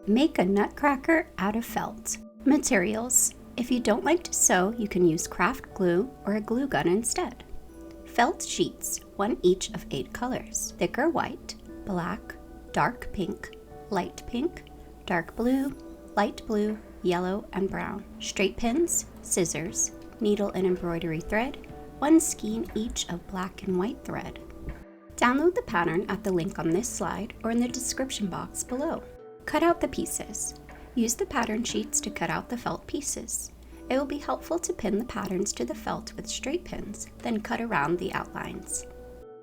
Make a nutcracker out of felt. Materials. If you don't like to sew, you can use craft glue or a glue gun instead. Felt sheets, 1 each of 8 colors. Thicker white, black, dark pink, light pink, dark blue, light blue, yellow, and brown. Straight pins, scissors, needle and embroidery thread, 1 skein each of black and white thread. Download the pattern at the link on this slide or in the description box below. Cut out the pieces. Use the pattern sheets to cut out the felt pieces. It will be helpful to pin the patterns to the felt with straight pins, then cut around the outlines.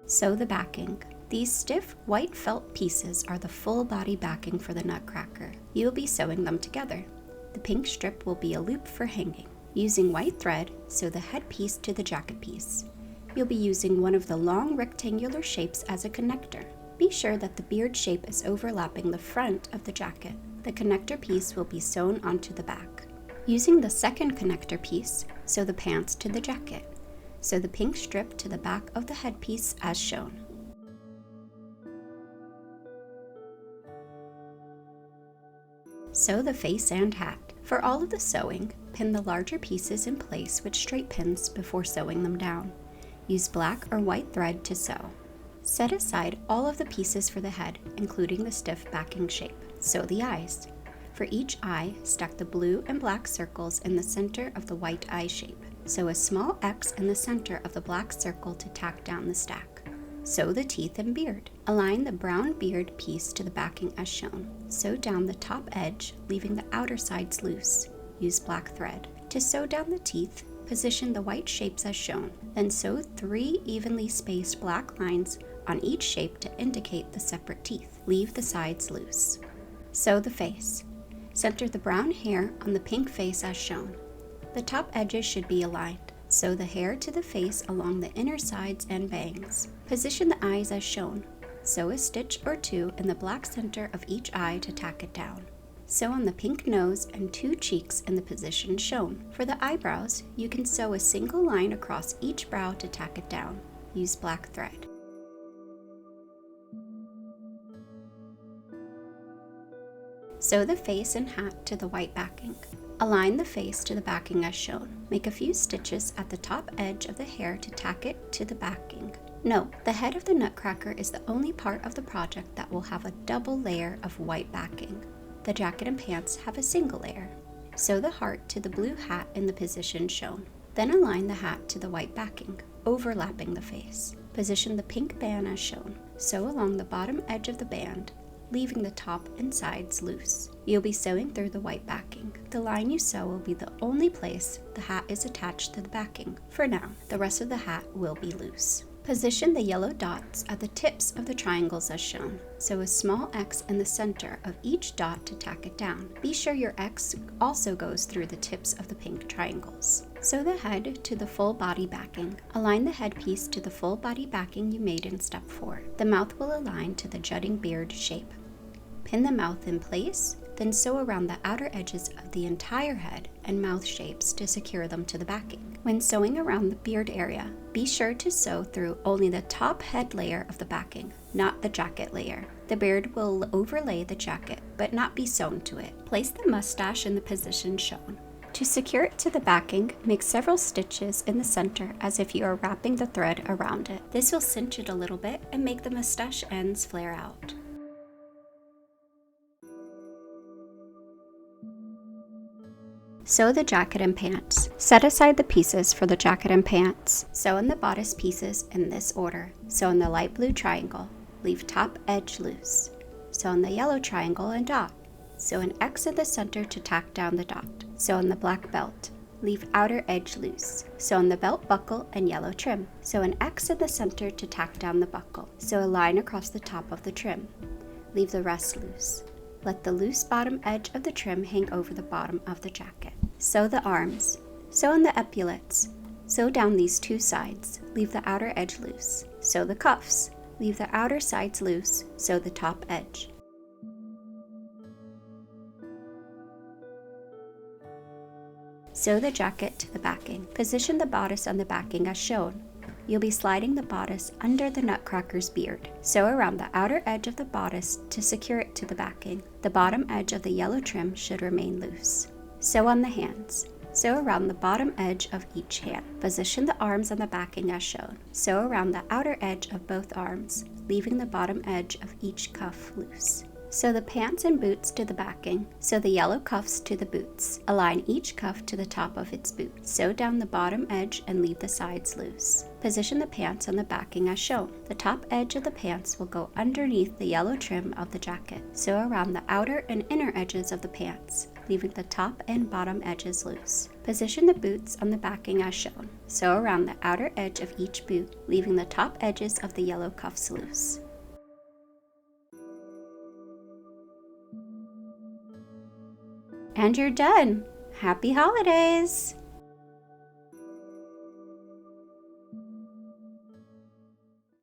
Sew the backing. These stiff white felt pieces are the full body backing for the nutcracker. You will be sewing them together. The pink strip will be a loop for hanging. Using white thread, sew the headpiece to the jacket piece. You'll be using one of the long rectangular shapes as a connector. Be sure that the beard shape is overlapping the front of the jacket. The connector piece will be sewn onto the back. Using the second connector piece, sew the pants to the jacket. Sew the pink strip to the back of the headpiece as shown. Sew the face and hat. For all of the sewing, pin the larger pieces in place with straight pins before sewing them down. Use black or white thread to sew. Set aside all of the pieces for the head, including the stiff backing shape. Sew the eyes. For each eye, stack the blue and black circles in the center of the white eye shape. Sew a small X in the center of the black circle to tack down the stack. Sew the teeth and beard. Align the brown beard piece to the backing as shown. Sew down the top edge, leaving the outer sides loose. Use black thread. To sew down the teeth, position the white shapes as shown. Then sew 3 evenly spaced black lines on each shape to indicate the separate teeth. Leave the sides loose. Sew the face. Center the brown hair on the pink face as shown. The top edges should be aligned. Sew the hair to the face along the inner sides and bangs. Position the eyes as shown. Sew a stitch or 2 in the black center of each eye to tack it down. Sew on the pink nose and 2 cheeks in the position shown. For the eyebrows, you can sew a single line across each brow to tack it down. Use black thread. Sew the face and hat to the white backing. Align the face to the backing as shown. Make a few stitches at the top edge of the hair to tack it to the backing. Note, the head of the nutcracker is the only part of the project that will have a double layer of white backing. The jacket and pants have a single layer. Sew the heart to the blue hat in the position shown. Then align the hat to the white backing, overlapping the face. Position the pink band as shown. Sew along the bottom edge of the band, leaving the top and sides loose. You'll be sewing through the white backing. The line you sew will be the only place the hat is attached to the backing. For now, the rest of the hat will be loose. Position the yellow dots at the tips of the triangles as shown. Sew a small X in the center of each dot to tack it down. Be sure your X also goes through the tips of the pink triangles. Sew the head to the full body backing. Align the headpiece to the full body backing you made in step 4. The mouth will align to the jutting beard shape. Pin the mouth in place, then sew around the outer edges of the entire head and mouth shapes to secure them to the backing. When sewing around the beard area, be sure to sew through only the top head layer of the backing, not the jacket layer. The beard will overlay the jacket, but not be sewn to it. Place the mustache in the position shown. To secure it to the backing, make several stitches in the center as if you are wrapping the thread around it. This will cinch it a little bit and make the mustache ends flare out. Sew the jacket and pants. Set aside the pieces for the jacket and pants. Sew in the bodice pieces in this order. Sew in the light blue triangle. Leave top edge loose. Sew in the yellow triangle and dot. Sew an X in the center to tack down the dot. Sew in the black belt. Leave outer edge loose. Sew in the belt buckle and yellow trim. Sew an X in the center to tack down the buckle. Sew a line across the top of the trim. Leave the rest loose. Let the loose bottom edge of the trim hang over the bottom of the jacket. Sew the arms. Sew in the epaulets. Sew down these 2 sides. Leave the outer edge loose. Sew the cuffs. Leave the outer sides loose. Sew the top edge. Sew the jacket to the backing. Position the bodice on the backing as shown. you'll be sliding the bodice under the Nutcracker's beard. Sew around the outer edge of the bodice to secure it to the backing. The bottom edge of the yellow trim should remain loose. Sew on the hands. Sew around the bottom edge of each hand. Position the arms on the backing as shown. Sew around the outer edge of both arms, leaving the bottom edge of each cuff loose. Sew the pants and boots to the backing. Sew the yellow cuffs to the boots. Align each cuff to the top of its boot. Sew down the bottom edge and leave the sides loose. Position the pants on the backing as shown. The top edge of the pants will go underneath the yellow trim of the jacket. Sew around the outer and inner edges of the pants, leaving the top and bottom edges loose. Position the boots on the backing as shown. Sew around the outer edge of each boot, leaving the top edges of the yellow cuffs loose. And you're done! Happy holidays!